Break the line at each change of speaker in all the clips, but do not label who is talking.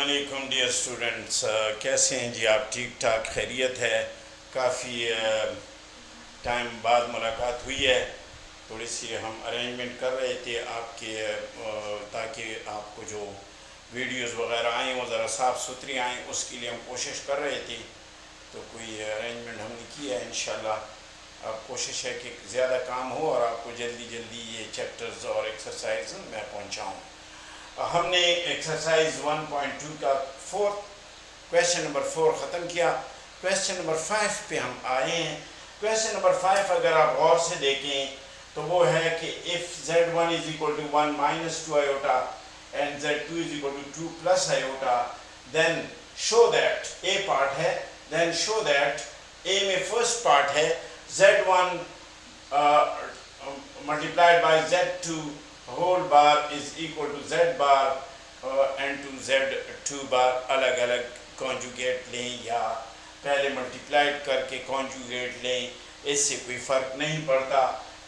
अस्सलामुअलैकुम dear students, कैसे हैं जी आप? ठीक ठाक, खैरियत है? काफ़ी टाइम बाद मुलाकात हुई है। थोड़ी सी हम अरेंजमेंट कर रहे थे आपके ताकि आपको जो वीडियोस वगैरह आएँ वो ज़रा साफ़ सुथरी आएँ, उसके लिए हम कोशिश कर रहे थे। तो कोई अरेंजमेंट हमने किया है। इंशाल्लाह अब कोशिश है कि ज़्यादा काम हो और आपको जल्दी जल्दी ये चैप्टर्स और एक्सरसाइज मैं पहुँचाऊँ। हमने एक्सरसाइज 1.2 का क्वेश्चन नंबर 4 ख़त्म किया। क्वेश्चन नंबर 5 पे हम आए हैं। क्वेश्चन नंबर 5 अगर आप गौर से देखें तो वो है कि if z1 is equal to 1 minus 2 iota and z2 is equal to 2 plus iota, then show that, A part है, देन शो दैट, ए में फर्स्ट पार्ट है z1 multiplied by z2 whole bar is equal to z bar and to z2 bar. अलग अलग conjugate लें या पहले multiplied करके conjugate लें, इससे कोई फ़र्क नहीं पड़ता।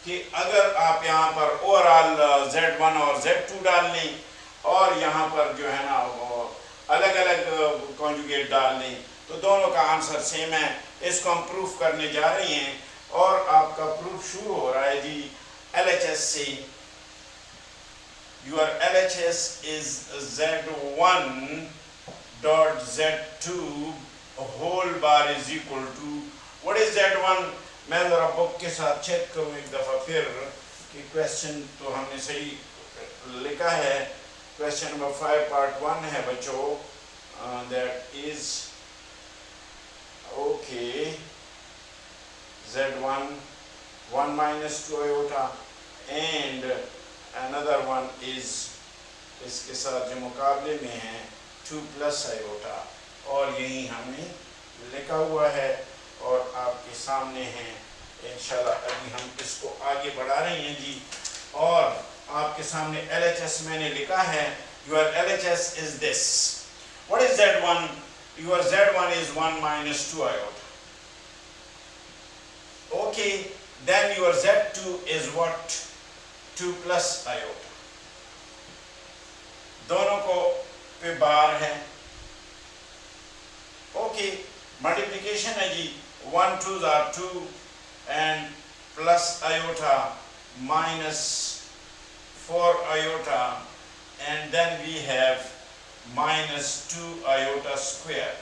कि अगर आप यहाँ पर ओवरऑल z1 और z2 डाल लें और यहाँ पर जो है ना वो अलग अलग कॉन्जुगेट डाल लें तो दोनों का आंसर सेम है। इसको हम प्रूफ करने जा रहे हैं और आपका प्रूफ शुरू हो रहा है जी LHS से। Your LHS is z1 dot z2 whole bar is equal to, what is z1? मैं ज़रा बुक के साथ चेक करूँ एक दफ़ा फिर कि क्वेश्चन तो हमने सही लिखा है। क्वेश्चन नंबर 5 पार्ट 1 है बच्चों, that is okay z1 1 minus 2 iota and another one is इसके साथ जो मुकाबले में है 2 plus iota, और यही हमने लिखा हुआ है और आपके सामने है। इंशाल्लाह अभी हम इसको आगे बढ़ा रहे हैं जी और आपके सामने LHS मैंने लिखा है। Your LHS is this. What is Z1? Your Z1 is 1 minus 2 iota. Okay, then your Z2 is what? 2 plus iota. दोनों को पे बार है। ओके, मल्टीप्लिकेशन है जी, 1 2s are 2 and plus iota minus 4 iota and then we have minus 2 iota square.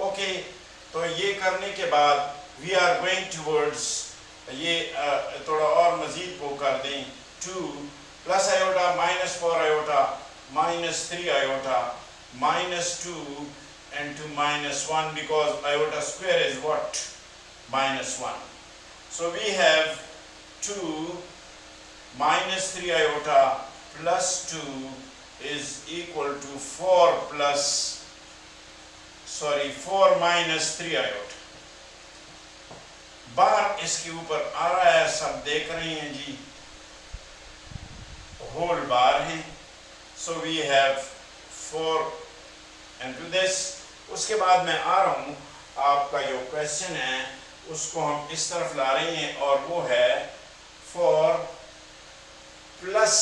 Okay, तो ये करने के बाद we are going towards, ये थोड़ा और मज़ीद वो कर दें, 2 plus iota minus 4 iota minus 3 iota minus 2 and to minus 1 because iota square is what? Minus 1. So we have 2 minus 3 iota plus 2 is equal to 4 minus 3 iota. बार इसके ऊपर आ रहा है, सब देख रहे हैं जी, होल बार है। So we have 4 and to this. उसके बाद मैं आ रहा हूँ, आपका जो क्वेश्चन है उसको हम इस तरफ ला रहे हैं और वो है 4 प्लस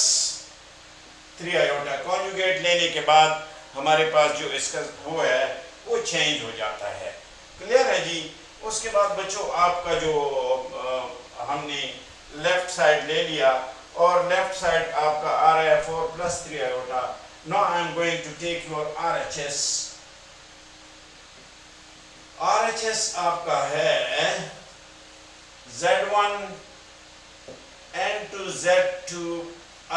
3 आयोटा। कॉन्जुगेट लेने के बाद हमारे पास जो इसका वो है वो चेंज हो जाता है। क्लियर है जी? उसके बाद बच्चों आपका जो हमने लेफ्ट साइड ले लिया और लेफ्ट साइड आपका आ रहा है 4 plus 3 iota. Now I am going to take your RHS। RHS आपका है Z1 and to Z2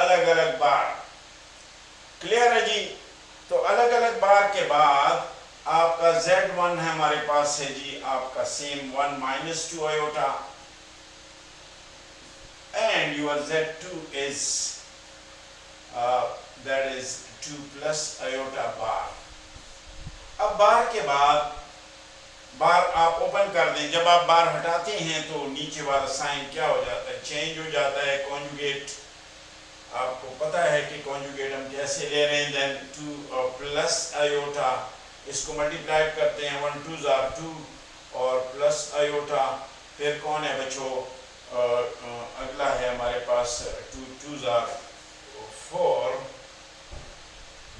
अलग अलग बार। क्लियर है जी? तो अलग अलग बार के बाद आपका Z1 है हमारे पास है जी आपका same 1 minus 2 iota and your Z2 is that is 2 plus iota bar। अब बार के बाद बार आप ओपन कर दें। जब आप बार हटाते हैं तो नीचे वाला साइन क्या हो जाता है? चेंज हो जाता है। कॉन्जुगेट आपको पता है कि कॉन्जुगेट हम कैसे ले रहे हैं। देन 2 प्लस आयोटा, इसको मल्टीप्लाई करते हैं, 1 2s are 2 और प्लस आयोटा। फिर कौन है बच्चों? अगला है हमारे पास 2 2s are 4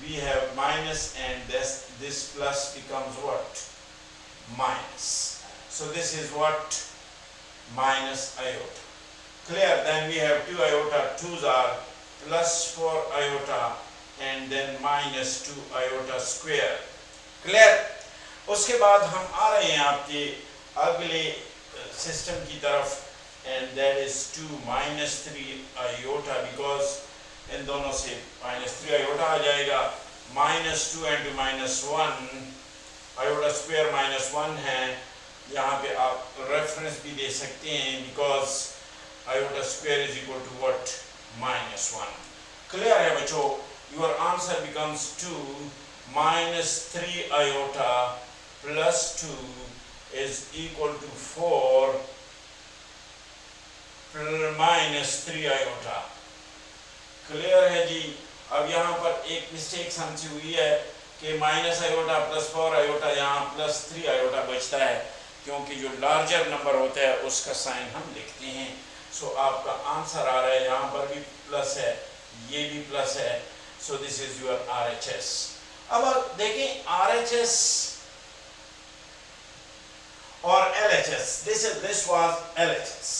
we have minus, and this plus becomes what? Minus. So this is what? Minus iota. Clear? Then we have 2 iota, 2's are plus 4 iota and then minus 2 iota square. Clear? उसके बाद हम आ रहे हैं आपके अगले system की तरफ, and that is 2 minus 3 iota, because इन दोनों से minus 3 iota आ जाएगा. minus 2 and minus 1 iota square minus 1 है. यहाँ पे आप रेफरेंस भी दे सकते हैं, because iota square is equal to what? minus 1. Clear है बच्चों? Your answer becomes 2 minus 3 iota plus 2 is equal to 4 minus 3 iota. Clear है जी? अब यहाँ पर एक मिस्टेक हमसे हुई है कि माइनस आयोटा प्लस 4 आयोटा, यहाँ प्लस 3 आयोटा बचता है, क्योंकि जो लार्जर नंबर होता है उसका साइन हम लिखते हैं. सो आपका आंसर आ रहा है, यहाँ पर भी प्लस है, ये भी प्लस है. So this is your RHS. अब देखें RHS और LHS. This was LHS.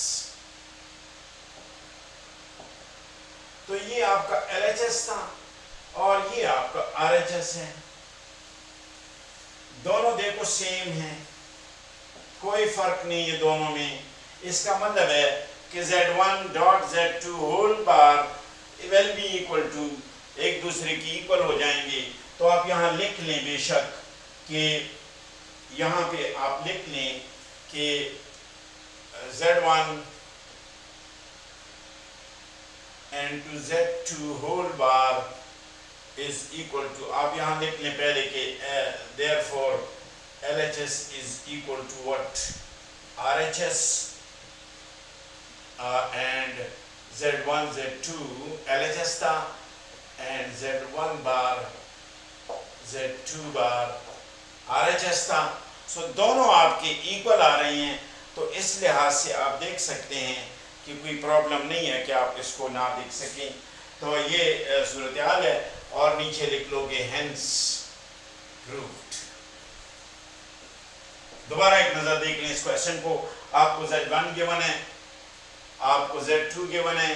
तो ये आपका LHS था और ये आपका RHS है. दोनों देखो सेम है, कोई फर्क नहीं है दोनों में. इसका मतलब है कि Z1 dot Z2 whole bar will be equal to, एक दूसरे की इक्वल हो जाएंगे. तो आप यहाँ लिख लें बेशक कि यहाँ पे आप लिख लें कि Z1 and to Z2 whole bar is equal to, आप यहाँ लिख लें पहले कि therefore LHS is equal to what? RHS and Z1 Z2 LHS था and Z1 bar Z2 bar RHS था. सो दोनों आपके इक्वल आ रही हैं, तो इस लिहाज से आप देख सकते हैं कि कोई प्रॉब्लम नहीं है कि आप इसको ना देख सकें. तो ये सूरत हाल है, और नीचे लिख लोगे हेंस प्रूव्ड. दोबारा एक नज़र देख लें इस क्वेश्चन को. आपको Z1 गिवन है, आपको Z2 गिवन है,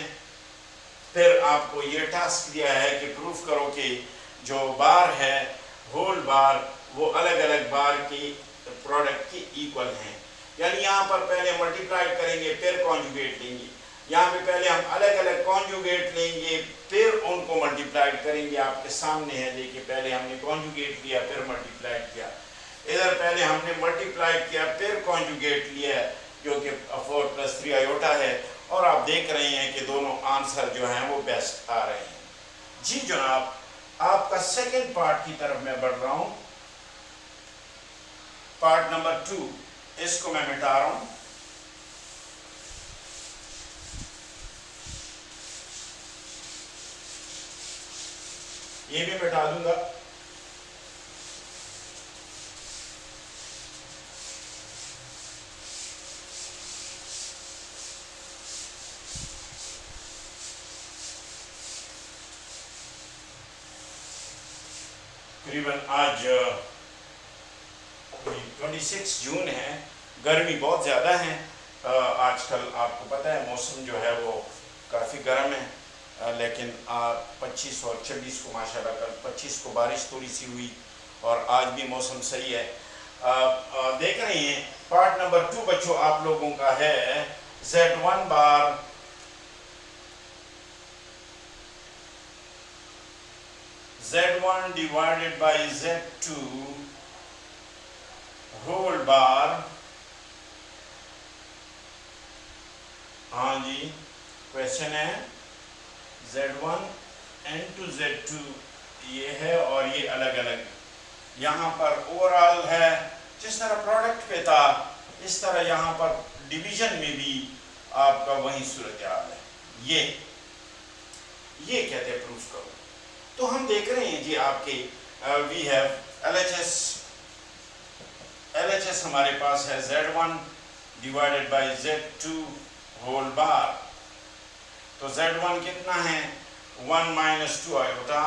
फिर आपको ये टास्क दिया है कि प्रूफ करो कि जो बार है होल बार वो अलग अलग बार की प्रोडक्ट की इक्वल हैं. यानी यहाँ पर पहले मल्टीप्लाई करेंगे फिर कॉन्जुगेट लेंगे. यहाँ पे पहले हम अलग अलग कॉन्जुगेट लेंगे फिर उनको मल्टीप्लाई करेंगे. आपके सामने है, देखिए पहले हमने कॉन्जुगेट लिया फिर मल्टीप्लाई किया. इधर पहले हमने मल्टीप्लाई किया फिर कॉन्जुगेट लिया, जो कि 4 + 3 आयोटा है. और आप देख रहे हैं कि दोनों आंसर जो हैं वो बेस्ट आ रहे हैं. जी जनाब, आपका सेकेंड पार्ट की तरफ मैं बढ़ रहा हूँ. पार्ट नंबर 2, इसको मैं मिटा रहा हूँ. ये भी मिटा दूंगा. तकरीबन आज 26 जून है. गर्मी बहुत ज़्यादा है आजकल. आपको पता है मौसम जो है वो काफ़ी गर्म है, लेकिन 25 और 26 को माशाल्लाह, कल 25 को बारिश थोड़ी सी हुई और आज भी मौसम सही है. देख रहे हैं पार्ट नंबर 2 बच्चों आप लोगों का है. Z1 bar Z1 divided by Z2 whole bar. हाँ जी, क्वेश्चन है Z1 into Z2 ये है और ये अलग अलग. यहाँ पर ओवरऑल है, जिस तरह प्रोडक्ट पे था इस तरह यहाँ पर डिवीजन में भी आपका वही सूरत हाल है. ये कहते हैं प्रूफ करो. तो हम देख रहे हैं जी आपके वी हैव LHS हमारे पास है Z1 divided by Z2 whole बार. तो Z1 कितना है? 1 - 2 आयोटा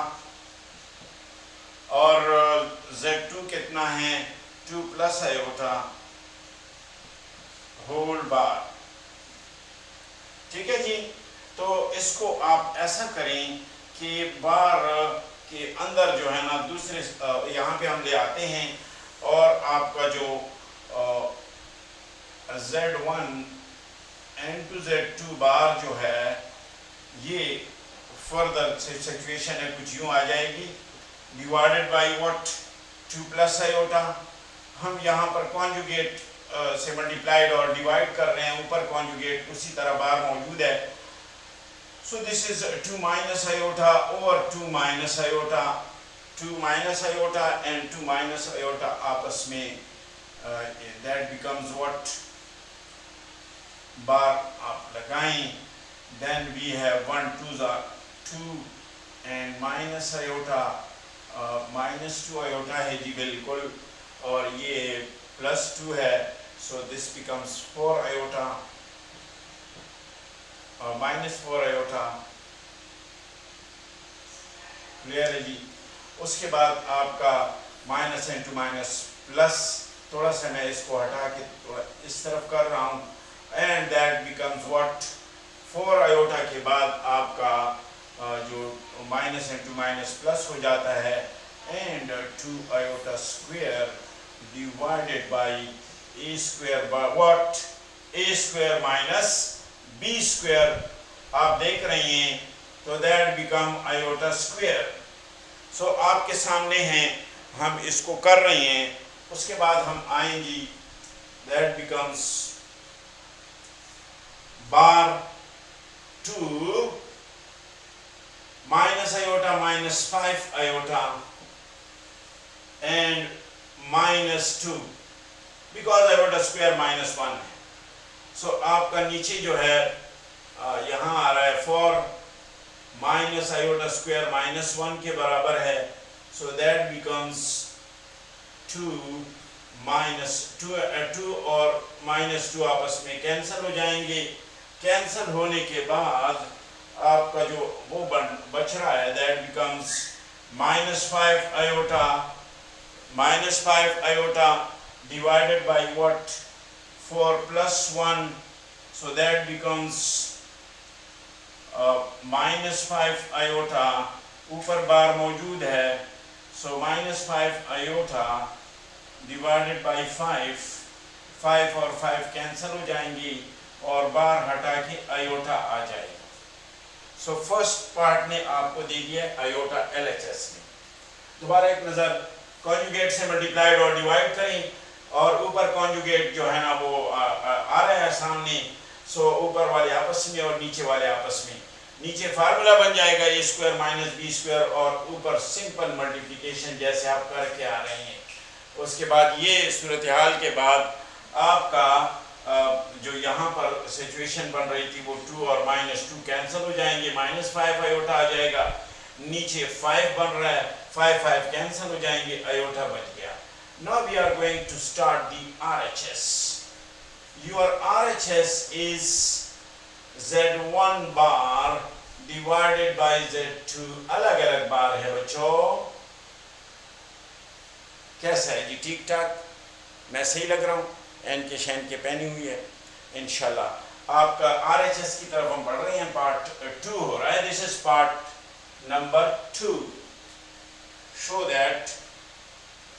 और Z2 कितना है 2 प्लस आयोटा होल बार। ठीक है जी। तो इसको आप ऐसा करें कि बार के अंदर जो है ना दूसरे यहाँ पे हम ले आते हैं और आपका जो Z1 into Z2 बार जो है ये फर्दर सिचुएशन है कुछ यूँ आ जाएगी divided by what 2 plus iota. हम यहाँ पर कॉन्जुगेट से मल्टीप्लाइड और डिवाइड कर रहे हैं, ऊपर कॉन्जुगेट उसी तरह बार मौजूद है। So this is 2 minus iota और 2 minus iota, 2 minus iota and 2 minus iota आपस में दैट बिकम्स व्हाट बार आप लगाएं, then we have 1 2 2 and minus iota -2 iota है जी बिल्कुल, और ये +2 है, सो दिस बिकम्स 4 आयोटा और -4 आयोटा। क्लियर है जी। उसके बाद आपका माइनस इंटू माइनस प्लस, थोड़ा सा मैं इसको हटा के थोड़ा इस तरफ कर रहा हूँ, and that becomes what 4 iota के बाद आपका जो माइनस इंटू माइनस प्लस हो जाता है, and 2 iota square divided by A square by what A square minus B square आप देख रहे हैं, तो that become iota square. So आपके सामने हैं, हम इसको कर रहे हैं, उसके बाद हम आएंगी, that becomes bar 2 minus iota -5 iota and -2 because iota square -1 है। सो आपका नीचे जो है यहाँ आ रहा है 4 माइनस आयोटा स्क्वायर -1 के बराबर है, सो दैट बिकम्स 2 -2 और -2 आपस में कैंसिल हो जाएंगे। कैंसिल होने के बाद आपका जो वो बच रहा है, that becomes -5 iota divided by what 4 plus 1, so that becomes -5 iota, ऊपर बार मौजूद है, so -5 आयोटा divided by 5 और 5 कैंसिल हो जाएंगी और बार हटा के आयोटा आ जाएगा। सो फर्स्ट पार्ट ने आपको दे दिया आयोटा LHS ने। दोबारा एक नज़र, कॉन्जुगेट से मल्टीप्लाइड और डिवाइड करें और ऊपर कॉन्जुगेट जो है ना वो आ रहा है सामने, सो ऊपर वाले आपस में और नीचे वाले आपस में, नीचे फार्मूला बन जाएगा ए स्क्वायर माइनस बी स्क्वायर और ऊपर सिंपल मल्टीप्लिकेशन जैसे आप करके आ रहे हैं। उसके बाद ये सूरत हाल के बाद आपका जो यहाँ पर सिचुएशन बन रही थी वो 2 और -2 कैंसिल हो जाएंगे, -5 आयोटा आ जाएगा, नीचे 5 बन रहा है, 5 कैंसिल हो जाएंगे, आयोटा बच गया। Now we are going to start the RHS. Your RHS is Z1 bar divided by Z2, अलग अलग बार है बच्चों। कैसा है जी, ठीक ठाक, मैं सही लग रहा हूँ, एन के शैन के पहनी हुई है इंशाल्लाह। आपका RHS की तरफ हम पढ़ रहे हैं, पार्ट 2 हो रहा है, this is part number 2। Show that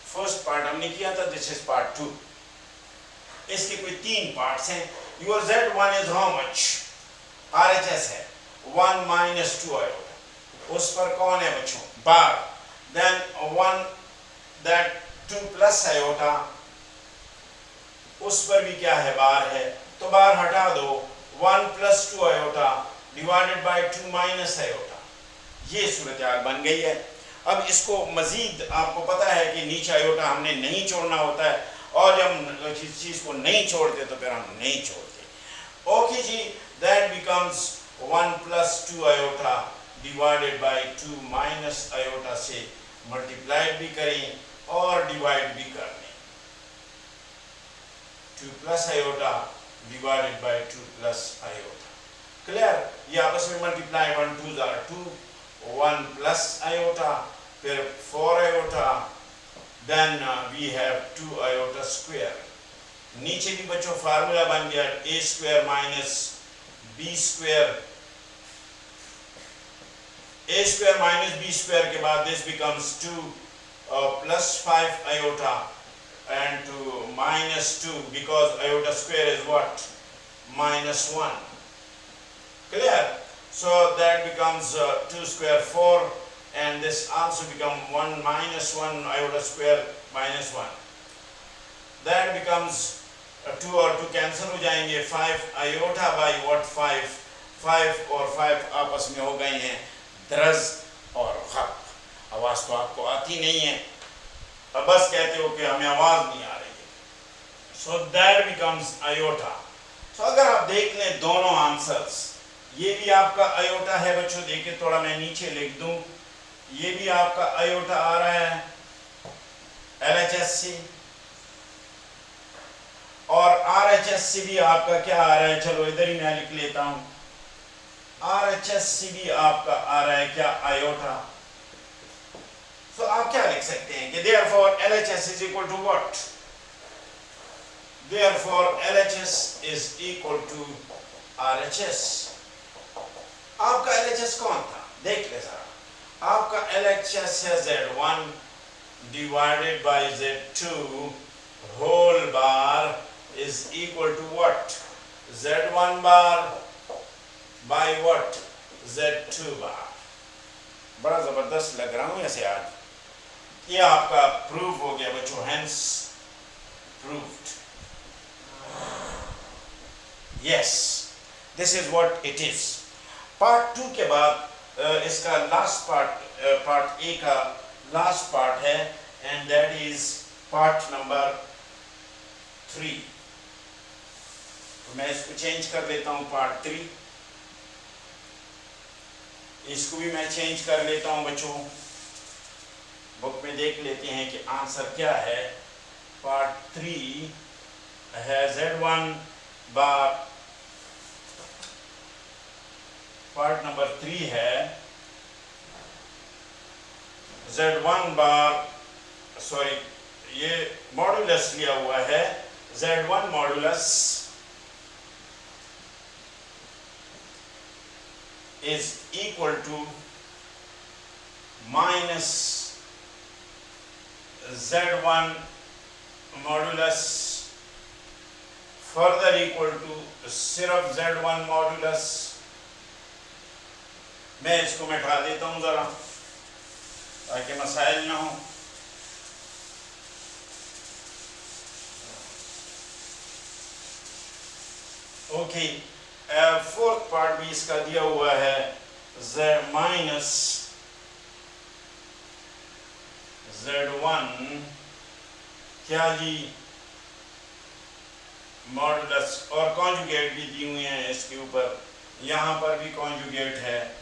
first part हमने किया था, दिस इज पार्ट 2। इसके कोई 3 पार्ट्स हैं। Your Z1 is how much, RHS है 1 -2 आयोटा, उस पर कौन है बच्चों, बार, देन 1 दैट 2 प्लस आयोटा, उस पर भी क्या है, बार है, तो बार हटा दो, 1 + 2 iota divided by 2 minus iota. ये सूरत हाल बन गई है। अब इसको मजीद आपको पता है कि नीचे आयोटा हमने नहीं छोड़ना होता है, और जब जिस चीज़ को नहीं छोड़ते तो फिर हम नहीं छोड़ते। ओके जी, that becomes 1 + 2 iota divided by 2 minus iota से मल्टीप्लाइड भी करें और डिवाइड भी कर लें, 2 plus iota divided by 2 plus iota. Clear, ये आपस में मल्टीप्लाई, 1 2 2, 1 प्लस आयोटा, फिर 4 iota then we have 2 iota square. नीचे भी बच्चों फार्मूला बन गया a square minus b square. a square minus b square के बाद this becomes 2 plus 5 iota and to minus 2 because iota square is what? Minus 1. Clear? So that becomes 2 square 4 and this also become 1 minus 1 iota square minus 1. That becomes 2 और 2 cancel हो जाएंगे. 5 iota by what? 5 और 5 आपस में हो गए हैं दरज और खप. आवाज़ तो आपको आती नहीं है, अब बस कहते हो कि हमें आवाज़ नहीं आ रही है. So that becomes iota. So अगर आप देख लें दोनों आंसर्स, ये भी आपका आयोटा है बच्चों. देखिए थोड़ा मैं नीचे लिख दूं, ये भी आपका आयोटा आ रहा है LHS से और RHS से भी आपका क्या आ रहा है, चलो इधर ही मैं लिख लेता हूं. RHS से भी आपका आ रहा है क्या? आयोटा. तो आप क्या लिख सकते हैं कि therefore LHS is equal to what? Therefore LHS is equal to RHS. आपका LHS कौन था? देख ले जरा. आपका LHS है Z1 divided by Z2 whole bar is equal to what? Z1 bar by what? Z2 bar. बड़ा जबरदस्त लग रहा हूं ऐसे आज. ये आपका प्रूफ हो गया बच्चों. Hence proved. Yes, this is what it is. Part 2 के बाद इसका लास्ट पार्ट ए का लास्ट पार्ट है and that is part number 3. तो मैं इसको चेंज कर देता हूं पार्ट 3. इसको भी मैं चेंज कर लेता हूं बच्चों. बुक में देख लेते हैं कि आंसर क्या है. पार्ट 3 है Z1 बार. पार्ट नंबर 3 है Z1 बार, सॉरी ये मॉडुलस लिया हुआ है. Z1 modulus is equal to minus Z1 modulus further equal to सिर्फ Z1 मॉडुलस. मैं इसको मिटा देता हूं जरा ताकि मसाइल ना हो. ओके, फोर्थ पार्ट भी इसका दिया हुआ है Z माइनस Z1 क्या जी मॉडुलस और कॉन्जुगेट भी दी हुए हैं इसके ऊपर. यहाँ पर भी कॉन्जुगेट है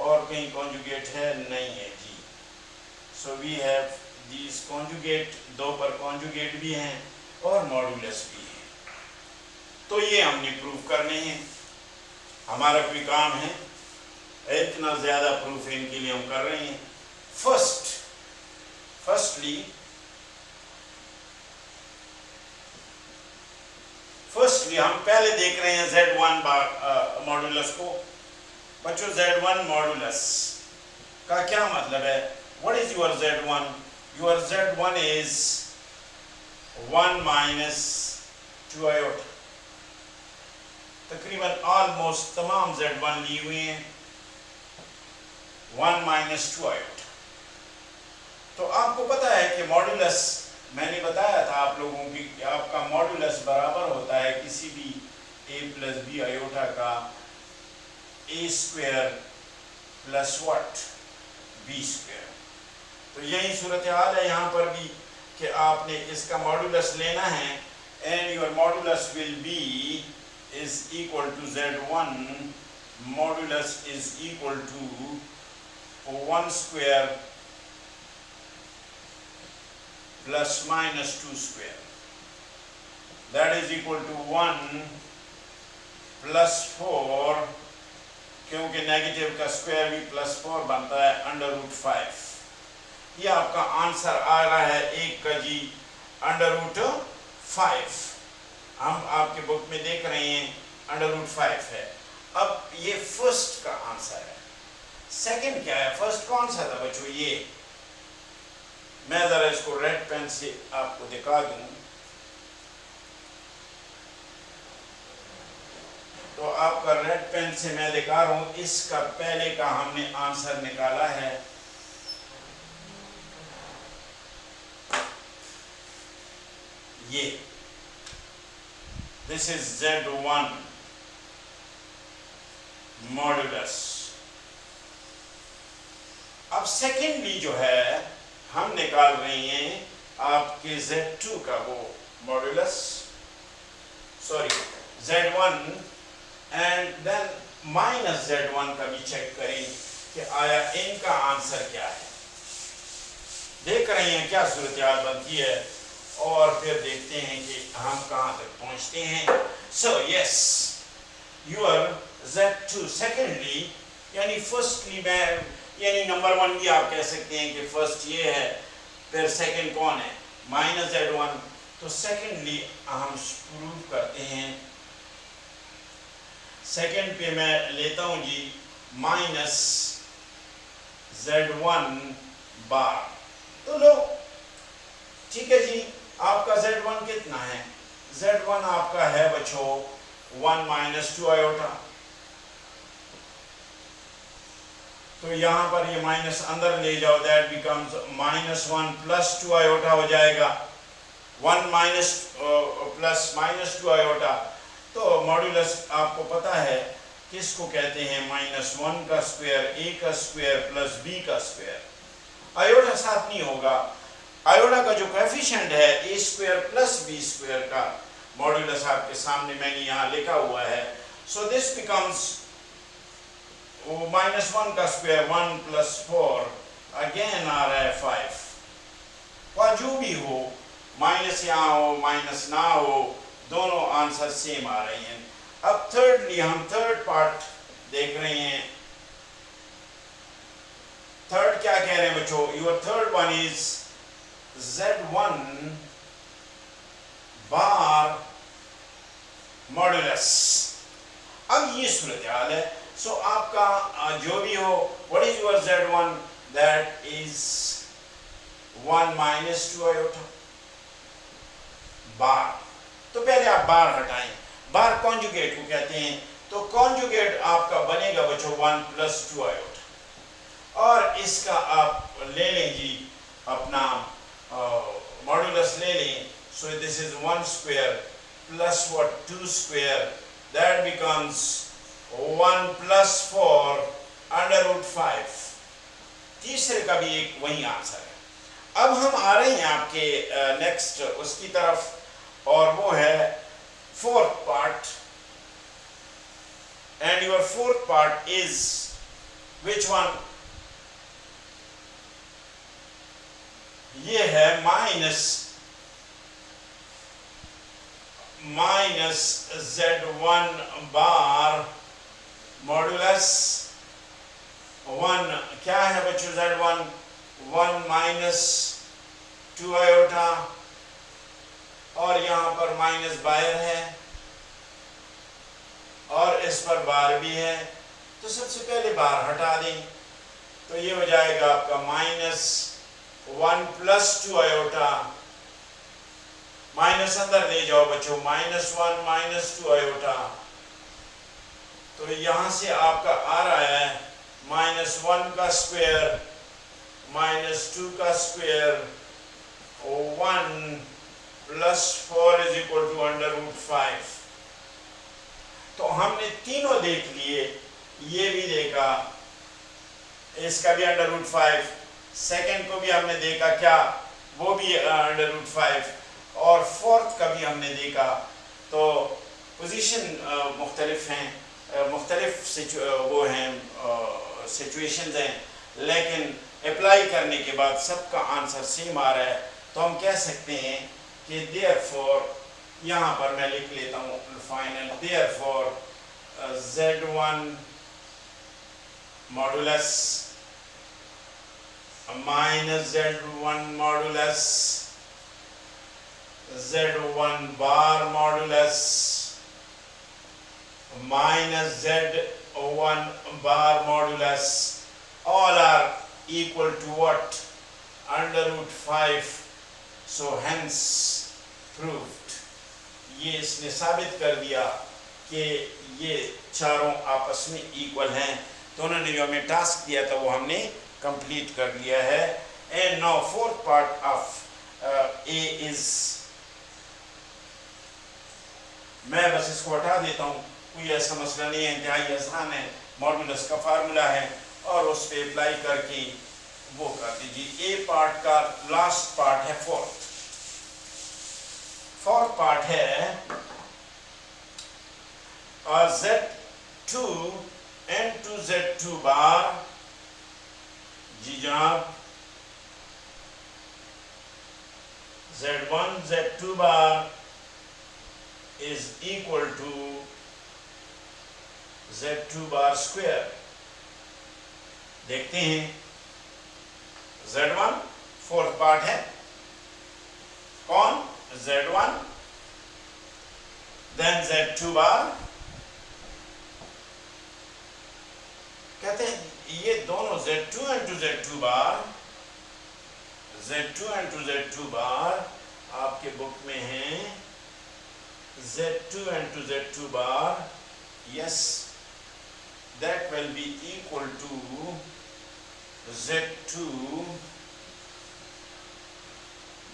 और कहीं कॉन्जुगेट है नहीं है जी. So we have these conjugate. 2 पर कॉन्जुगेट भी हैं और मॉडुलस भी है. तो ये हमने प्रूफ करने हैं. हमारा कोई काम है? इतना ज़्यादा प्रूफ इनके लिए हम कर रहे हैं. फर्स्टली हम पहले देख रहे हैं Z1 मॉडुलस को. बच्चों Z1 मॉडुलस का क्या मतलब है? What is your Z1? Your Z1 is 1 minus 2 iota. तकरीबन ऑलमोस्ट तमाम Z1 ली हुई हैं 1 minus 2 iota. तो आपको पता है कि मॉडुलस, मैंने बताया था आप लोगों की कि आपका मॉडुलस बराबर होता है किसी भी a plus b आयोटा का a square plus what b square. तो यही सूरत हाल है यहाँ पर भी कि आपने इसका मॉडुलस लेना है and your modulus will be is equal to Z1 modulus is equal to 1 square plus minus 2 square. That is equal to 1 plus 4, क्योंकि नेगेटिव का स्क्वायर भी प्लस 4 बनता है, √5. ये आपका आंसर आ रहा है 1 का जी √5। हम आपके बुक में देख रहे हैं √5 है। अब ये फर्स्ट का आंसर है। सेकंड क्या है? फर्स्ट कौन सा था बच्चों? ये मैं जरा इसको रेड पेन से आपको दिखा दूं तो आपका रेड पेन से मैं दिखा रहा हूं। इसका पहले का हमने आंसर निकाला है, ये दिस इज Z1 मॉड्यूलस। अब सेकेंडली जो है हम निकाल रहे हैं आपके Z2 का वो modulus, sorry Z1, and then minus Z1 का भी चेक करें कि आया इनका आंसर क्या है। देख रहे हैं क्या सूरत हाल बनती है और फिर देखते हैं कि हम कहां तक पहुंचते हैं। So yes, your Z2 secondly, यानी फर्स्टली मैं, यानी नंबर 1 भी आप कह सकते हैं कि फर्स्ट ये है, फिर सेकंड कौन है? Minus Z1। तो सेकेंडली हम प्रूव करते हैं। सेकंड पे मैं लेता हूं जी माइनस Z1 बार। तो लो, ठीक है जी, आपका Z1 कितना है? Z1 आपका है बच्चों 1 - 2 आयोटा। तो यहां पर ये माइनस अंदर ले जाओ, दैट बिकम्स -1 + 2 आयोटा हो जाएगा। 1 + -2 आयोटा। तो मॉड्यूलस आपको पता है किसको कहते हैं? -1 का स्क्वायर, a का स्क्वायर + b का स्क्वायर। आयोटा साथ नहीं होगा। आयोटा का जो कोएफिशिएंट है a² + b² का मॉड्यूलस आपके सामने मैंने यहाँ लिखा हुआ है। सो दिस बिकम्स -1 का स्क्वायर 1 + 4, अगेन आ रहा है 5। और जो भी हो, माइनस यहाँ हो माइनस ना हो, दोनों आंसर सेम आ रहे हैं। अब थर्डली हम थर्ड पार्ट देख रहे हैं। थर्ड क्या कह रहे हैं बच्चों? Your third one is Z1 bar modulus. अब ये सूरत हाल है। सो आपका जो भी हो, what is your Z1? That is 1 - 2 iota bar. तो पहले आप बार हटाएं। बार कॉन्जुगेट को कहते हैं। तो कॉन्जुगेट आपका बनेगा बच्चों 1 + 2 आयोटा। और इसका आप ले लें जी अपना मॉड्यूलस ले लें। सो this is 1² + what 2², that becomes 1 + 4 √5। तीसरे का भी एक वही आंसर है। अब हम आ रहे हैं आपके नेक्स्ट उसकी तरफ, और वो है fourth part. And your fourth part is which one? ये है माइनस Z1 बार मॉड्यूलस 1। क्या है बच्चों Z1? 1 - 2 आयोटा, और यहां पर माइनस बाहर है और इस पर बार भी है। तो सबसे पहले बार हटा दें। तो ये हो जाएगा आपका -1 + 2 आयोटा। माइनस अंदर ले जाओ बच्चों, -1 - 2 आयोटा। तो यहां से आपका आ रहा है -1 का स्क्वायर -2 का स्क्वायर 1 + 4 = √5। तो हमने तीनों देख लिए, ये भी देखा, इसका भी √5, सेकंड को भी हमने देखा, क्या वो भी √5, और फोर्थ का भी हमने देखा। तो पोजीशन मुख्तलिफ हैं, मुख्तलिफ वो हैं सिचुएशंस हैं, लेकिन अप्लाई करने के बाद सबका आंसर सेम आ रहा है। तो हम कह सकते हैं कि देयरफॉर, यहाँ पर मैं लिख लेता हूँ final, therefore Z1 modulus minus Z1 modulus Z1 bar modulus minus Z1 bar modulus, all are equal to what? Under root 5. So hence proved. ये इसने साबित कर दिया कि ये चारों आपस में इक्वल हैं। तो उन्होंने जो हमें टास्क दिया था वो हमने कंप्लीट कर लिया है। And now fourth part of A is, मैं बस इसको हटा देता हूँ, कोई ऐसा मसला नहीं है, इंतहाई आसान है। मॉडुलस का फार्मूला है और उस पर अप्लाई करके वो कर दीजिए। ए पार्ट का लास्ट पार्ट है फोर्थ पार्ट है Z2 N2 Z2 बार, जी जनाब, Z1 Z2 bar is equal to Z2 bar square. देखते हैं, Z1 फोर्थ पार्ट है, कौन? Z1 देन Z2 बार। कहते हैं ये दोनों Z2 into Z2 बार, Z2 into Z2 बार आपके बुक में है Z2 into Z2 bar, yes, that will be equal to Z2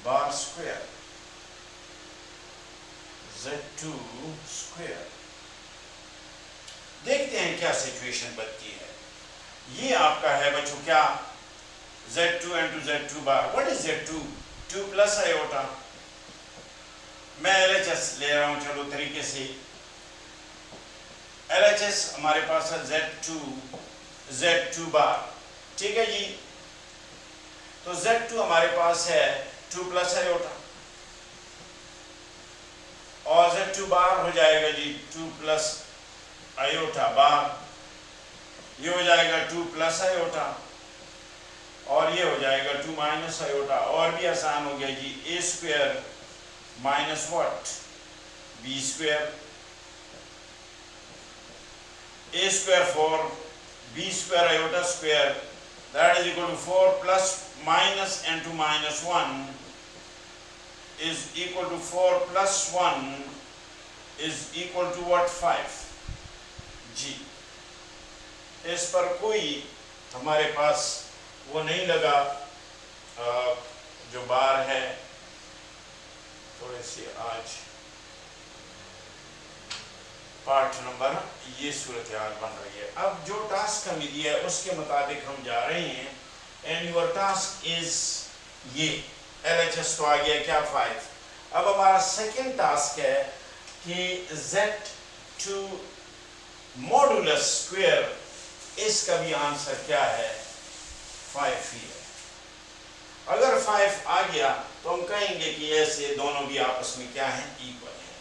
bar square, Z2 square। देखते हैं क्या सिचुएशन बनती है। ये आपका है बच्चों क्या? Z2 into Z2 bar। What is Z2? 2 plus iota. मैं LHS ले रहा हूं, चलो तरीके से। LHS हमारे पास है Z2 बार, ठीक है जी। तो Z2 हमारे पास है 2 प्लस आयोटा और Z2 बार हो जाएगा जी 2 प्लस आयोटा बार, ये हो जाएगा 2 प्लस आयोटा और ये हो जाएगा 2 माइनस आयोटा। और भी आसान हो गया जी, A square minus what? B square. A square 4 B square iota square, that is equal to 4 plus minus into minus 1 is equal to 4 plus 1 is equal to what? 5 जी। इस पर कोई हमारे पास वो नहीं लगा, जो बार है थोड़े से आज पार्ट नंबर ये सूरत हाल बन रही है। अब जो टास्क हमें दिया है उसके मुताबिक हम जा रहे हैं। एंड योर टास्क इज ये LHS तो आ गया क्या? 5। अब हमारा सेकेंड टास्क है कि Z2 मॉडुलस स्क्वायर, इसका भी आंसर क्या है? 5 ही है। अगर 5 आ गया तो हम कहेंगे कि ऐसे दोनों भी आपस में क्या हैं? इक्वल हैं।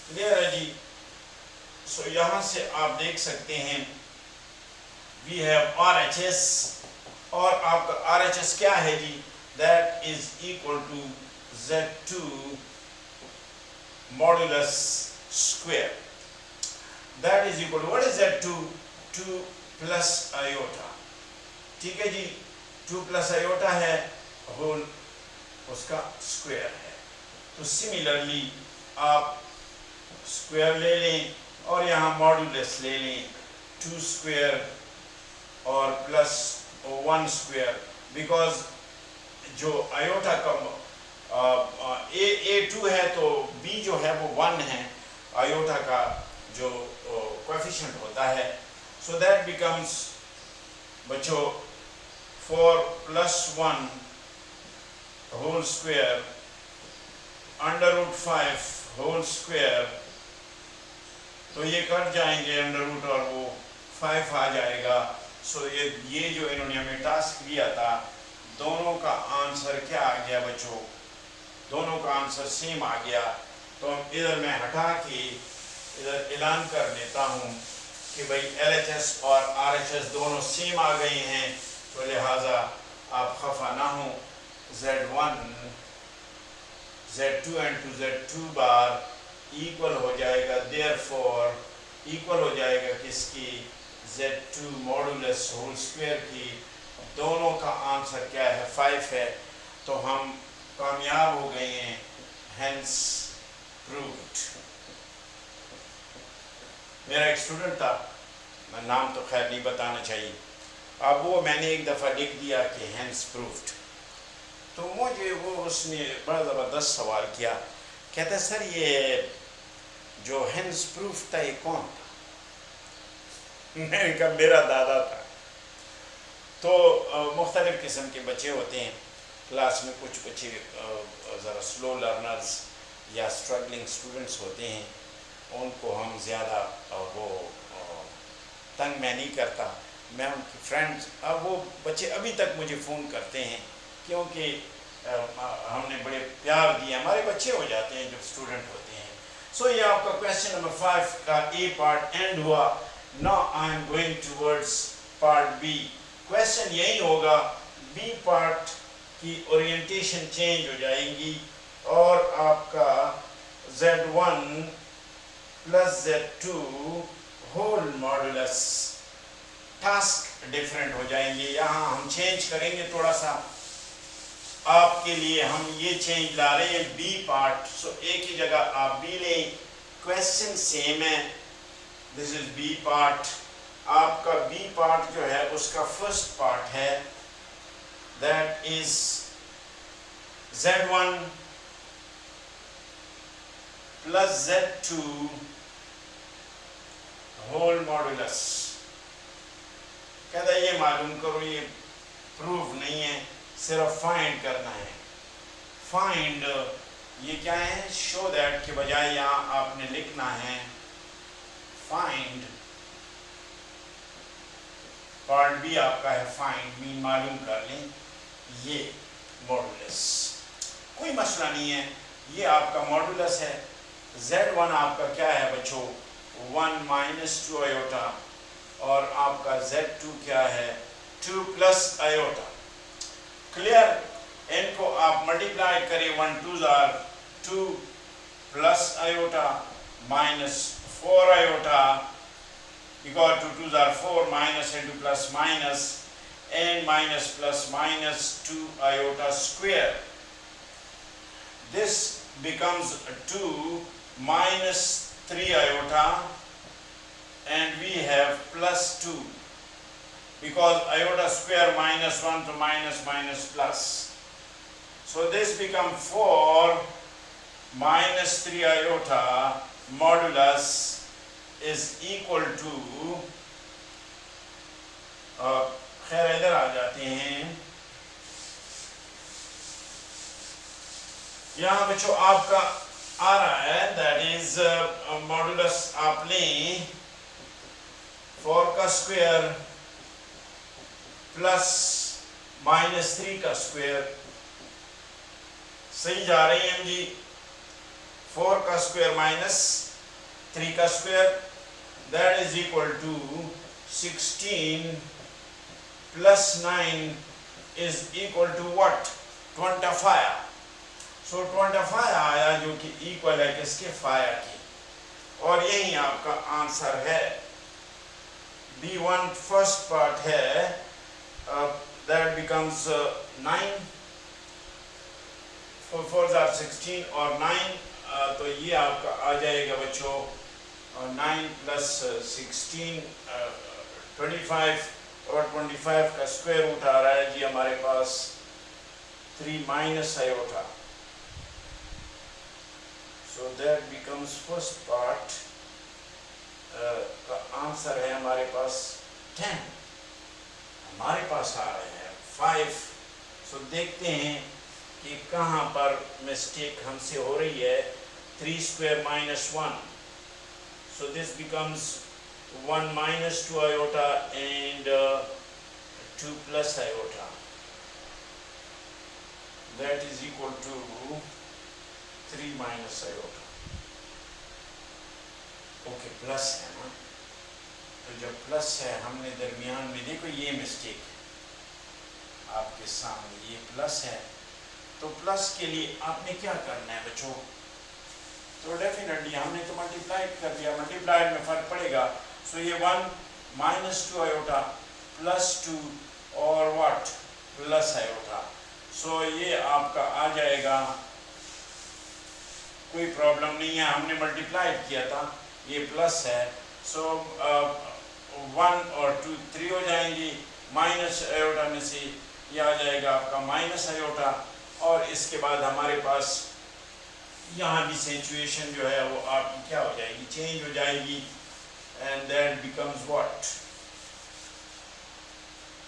क्लियर है जी? सो यहां से आप देख सकते हैं वी हैव RHS, और आपका RHS क्या है जी? That is equal to Z2 modulus square, that is equal to what is Z2? 2 plus iota, ठीक है जी। 2 प्लस आयोटा है, होल उसका स्क्वायर है। तो सिमिलरली आप स्क्वायर ले लें और यहाँ मॉडुलस ले लें, 2 स्क्वायर और प्लस 1 स्क्वायर, बिकॉज जो आयोटा का A2 है तो B जो है वो 1 है, आयोटा का जो कोएफिशिएंट होता है। सो दैट बिकम्स बच्चों 4 plus 1 whole square under root 5 whole square, तो ये कट जाएंगे अंडर रूट और वो 5 आ जाएगा। सो ये जो इन्होंने हमें टास्क दिया था, दोनों का आंसर क्या आ गया बच्चों? दोनों का आंसर सेम आ गया। तो इधर मैं हटा के इधर ऐलान कर देता हूँ कि भाई LHS और RHS दोनों सेम आ गए हैं, तो लिहाजा आप खफा ना हो, Z1 Z2 and to Z2 bar equal हो जाएगा, देयरफॉर इक्वल हो जाएगा किसकी, Z2 मॉडुलस होल स्क्वायर की। दोनों का आंसर क्या है, 5 है। तो हम कामयाब हो गए हैं, हेंस प्रूव्ड। मेरा एक स्टूडेंट था, मैं नाम तो खैर नहीं बताना चाहिए, अब वो मैंने एक दफ़ा लिख दिया कि हेंस प्रूव्ड, तो मुझे वो उसने बड़ा ज़बरदस्त सवाल किया, कहते सर ये जो हेंस प्रूफ था ये कौन था? मैंने कहा मेरा दादा था। तो मुख्तलिफ़ किस्म के बच्चे होते हैं क्लास में, कुछ बच्चे ज़रा स्लो लर्नर्स या स्ट्रगलिंग स्टूडेंट्स होते हैं, उनको हम ज़्यादा वो तंग मैं नहीं करता, मैं उनकी फ्रेंड्स, अब वो बच्चे अभी तक मुझे फ़ोन करते हैं क्योंकि हमने बड़े प्यार दिए, हमारे बच्चे हो जाते हैं जब स्टूडेंट होते हैं। सो ये आपका क्वेश्चन नंबर 5 का ए पार्ट एंड हुआ। Now I am going towards part B. Question यही होगा, बी पार्ट की ओरिएंटेशन चेंज हो जाएगी और आपका Z1 plus Z2 whole modulus, task different हो जाएंगे। यहाँ हम चेंज करेंगे थोड़ा सा, आपके लिए हम ये चेंज ला रहे हैं बी पार्ट। सो एक ही जगह आप बी लें, क्वेश्चन सेम है, दिस इज बी पार्ट। आपका बी पार्ट जो है उसका फर्स्ट पार्ट है, that is Z1 plus Z2 whole modulus. कहता है ये मालूम करो, ये प्रूफ नहीं है, सिर्फ फाइंड करना है। फाइंड ये क्या है, शो दैट के बजाय यहाँ आपने लिखना है फाइंड। पार्ट बी आपका है फाइंड, मीन मालूम कर लें ये मॉडुलस। कोई मसला नहीं है, ये आपका मॉडुलस है। Z1 आपका क्या है बच्चों, 1 माइनस 2 आयोटा, और आपका Z2 क्या है, 2 प्लस आयोटा। क्लियर? इनको आप मल्टीप्लाई करें, 1 2 are 2 plus iota minus 4 iota, because 2 2s are 4, minus into plus minus, and minus plus minus 2 iota square. This becomes 2 minus 3 iota, and we have plus 2, because iota square minus 1 to minus minus plus. So this becomes 4 minus 3 iota modulus is equal to, खैर इधर आ जाते हैं, यहाँ बच्चों आपका आ रहा है, that is modulus आप लें 4 का स्क्वायर प्लस माइनस 3 का स्क्वायर। सही जा रही हैं जी, 4 का स्क्वायर माइनस 3 का square, that is equal to 16 plus 9 is equal to what, 25. So 25 आया जो कि इक्वल है किसके, फायर की, और यही आपका आंसर है। B1 फर्स्ट पार्ट है, that becomes 9, 4 are 16 और 9, तो ये आपका आ जाएगा बच्चों 9 प्लस 16 25, और 25 का स्क्वायर रूट आ रहा है जी हमारे पास 3 minus iota. So that becomes first part का आंसर है हमारे पास 10, हमारे पास आ रहे हैं 5। सो देखते हैं कि कहाँ पर मिस्टेक हमसे हो रही है। 3 square minus 1, so this becomes 1 minus 2 iota and 2 plus iota, that is equal to 3 minus iota। Okay plus है ना, तो जब प्लस है हमने दरमियान में, देखो ये मिस्टेक है, आपके सामने ये प्लस है। तो प्लस के लिए आपने क्या करना है बच्चों? तो डेफिनेटली हमने तो मल्टीप्लाइड कर दिया, मल्टीप्लाइड में फ़र्क पड़ेगा। सो ये 1 माइनस 2 आयोटा प्लस 2 और व्हाट प्लस आयोटा। सो ये आपका आ जाएगा, कोई प्रॉब्लम नहीं है, हमने मल्टीप्लाइड किया था, ये प्लस है। सो 1 और 2 3 हो जाएंगी, माइनस आयोटा में से ये आ जाएगा आपका माइनस आयोटा। और इसके बाद हमारे पास यहाँ भी सिचुएशन जो है वो आपकी क्या हो जाएगी, चेंज हो जाएगी। एंड दैट बिकम्स व्हाट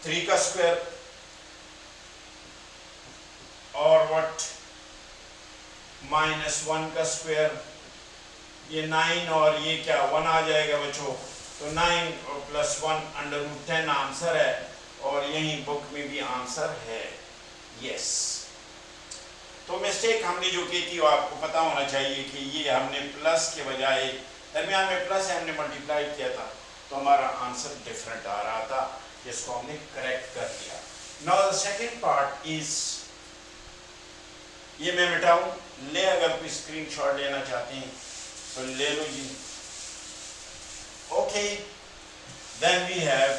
3 का स्क्वायर और व्हाट माइनस 1 का स्क्वायर, ये 9 और ये क्या 1 आ जाएगा बच्चों। तो 9 प्लस 1 अंडर रूट 10 आंसर है, और यही बुक में भी आंसर है, यस। तो मिस्टेक हमने जो की थी वो आपको पता होना चाहिए कि ये हमने प्लस के बजाय, दरमियान में प्लस है, हमने मल्टीप्लाई किया था, तो हमारा आंसर डिफरेंट आ रहा था, जिसको हमने करेक्ट कर दिया। Now the second part is, ये मैं मिटाऊं ले, अगर कोई स्क्रीनशॉट लेना चाहते हैं तो ले लो जी। Okay, then we have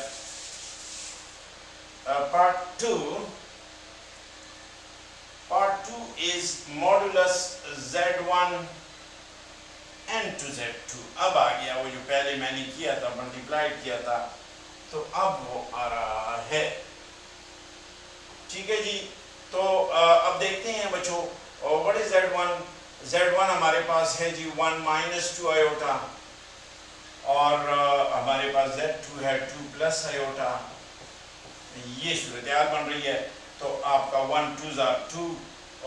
part 2। Part 2 is modulus z1 n to z2। अब आ गया वो जो पहले मैंने किया था, मल्टीप्लाइड किया था, तो अब वो आ रहा है, ठीक है जी। तो अब देखते हैं बच्चों, व्हाट इज z1? z1 हमारे पास है जी 1 माइनस 2 आयोटा, और हमारे पास z2 है 2 प्लस आयोटा, ये सूरत हाल बन रही है। तो आपका 1 2 2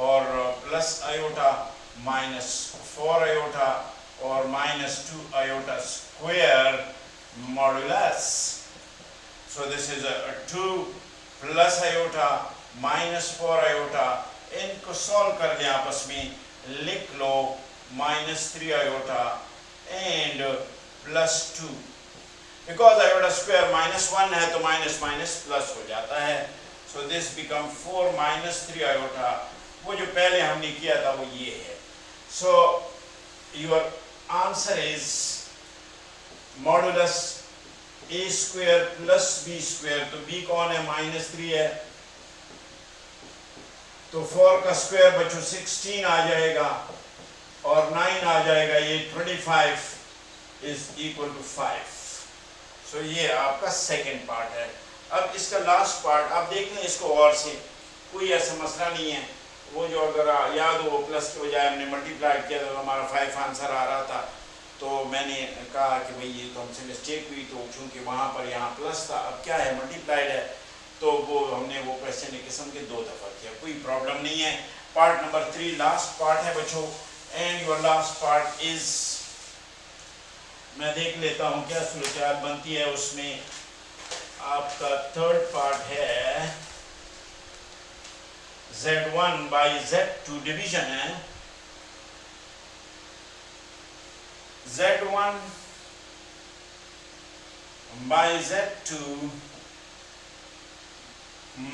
और प्लस आयोटा माइनस 4 आयोटा और minus 2 iota square modulus. So this is 2 plus iota minus 4 iota, इनको सॉल्व कर दें आपस में, लिख लो minus 3 iota and plus 2। Because iota square minus 1 है तो माइनस माइनस प्लस हो जाता है। So this become 4 minus 3 iota, वो जो पहले हमने किया था वो ये है। So your answer is modulus A square plus B square. तो बी कौन है? माइनस 3 है, तो 4 का स्क्वायर बच्चों 16 आ जाएगा, और 9 आ जाएगा, ये 25 इज इक्वल टू 5। सो ये आपका सेकेंड पार्ट है। अब इसका लास्ट पार्ट आप देख लें, इसको और से कोई ऐसा मसला नहीं है। वो जो अगर याद हो, प्लस के बजाय हमने मल्टीप्लाई किया था, तो हमारा 5 आंसर आ रहा था, तो मैंने कहा कि भाई ये तो हमसे मिस्टेक हुई, तो चूँकि वहाँ पर यहाँ प्लस था, अब क्या है मल्टीप्लाइड है, तो वो हमने वो क्वेश्चन एक किस्म के 2 दफ़ा किया, कोई प्रॉब्लम नहीं है। पार्ट नंबर 3 लास्ट पार्ट है बच्चों, and your last part is, मैं देख लेता हूँ क्या सूरत बनती है उसमें। आपका थर्ड पार्ट है z1 बाई z2, डिवीजन है, z1 by z2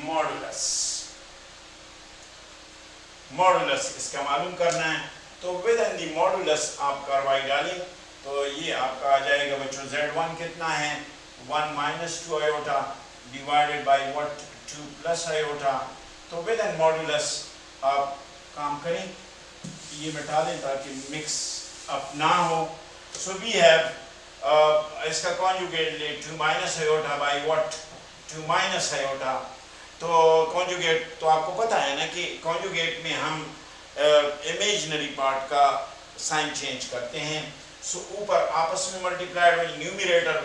modulus. Modulus इसका मालूम करना है, तो विद इन दी मॉडुलस आप कार्रवाई डालें, तो ये आपका आ जाएगा बच्चों z1 कितना है 1 minus 2 iota divided by what 2 plus iota. तो विद इन मॉडुलस आप काम करें, ये मिटा दें ताकि मिक्स अप ना हो। सो वी हैव इसका कॉन्जुगेट ले 2 minus iota by what 2 minus iota. तो कॉन्जुगेट तो आपको पता है ना कि कॉन्जुगेट में हम इमेजिनरी पार्ट का साइन चेंज करते हैं। सो ऊपर आपस में multiplied with numerator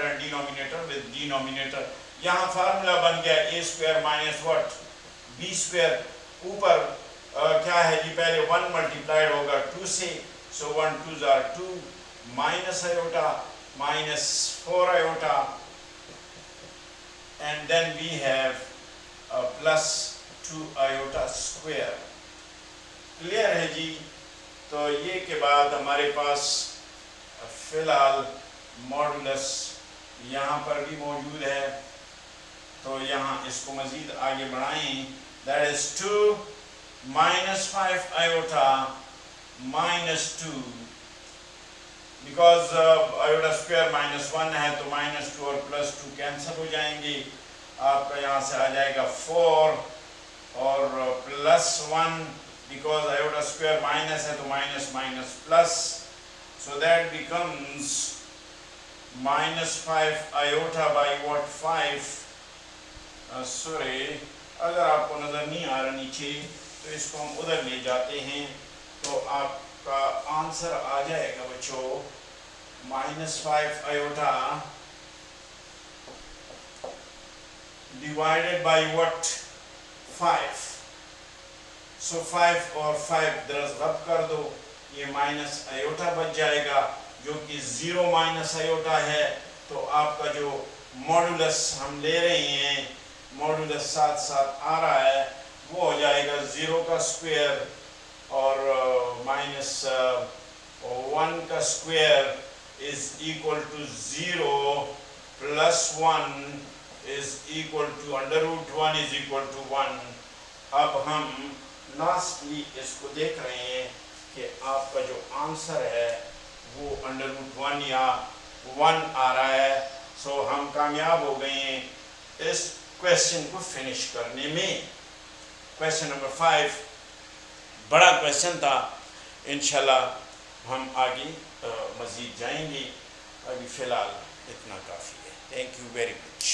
and denominator with denominator. यहाँ फार्मूला बन गया A square minus what B square. ऊपर क्या है जी, पहले 1 मल्टीप्लाइड होगा 2 से, so 1 2 2 minus iota minus 4 iota, and then we have plus 2 iota square. Clear है जी? तो ये के बाद हमारे पास फिलहाल मॉडुलस यहाँ पर भी मौजूद है। तो यहाँ इसको मज़ीद आगे बढ़ाएं, that is 2 minus 5 iota minus 2, because iota square -1 है तो -2 और +2 कैंसिल हो जाएंगे। आपका यहाँ से आ जाएगा 4 और +1, बिकॉज आयोटा स्क्वायर माइनस है तो minus minus plus, so that becomes -5 iota by what 5। Sorry, अगर आपको नज़र नहीं आ रहा नीचे तो इसको हम उधर ले जाते हैं तो आपका आंसर आ जाएगा बच्चों -5 iota डिवाइडेड बाई what 5। सो 5 और 5 दरअसल रब कर दो, ये माइनस आयोटा बच जाएगा जो कि 0 माइनस आयोटा है। तो आपका जो मॉडुलस हम ले रहे हैं, मॉडुलस साथ साथ आ रहा है, वो हो जाएगा 0 का स्क्वायर और -1 का square is equal to 0 plus 1 is equal to √1 is equal to 1। अब हम लास्टली इसको देख रहे हैं कि आपका जो आंसर है वो √1 या 1 आ रहा है। सो हम कामयाब हो गए हैं इस क्वेश्चन को फिनिश करने में। क्वेश्चन नंबर 5 बड़ा क्वेश्चन था, इंशाल्लाह हम आगे मज़ीद जाएंगे, अभी फ़िलहाल इतना काफ़ी है। Thank you very much.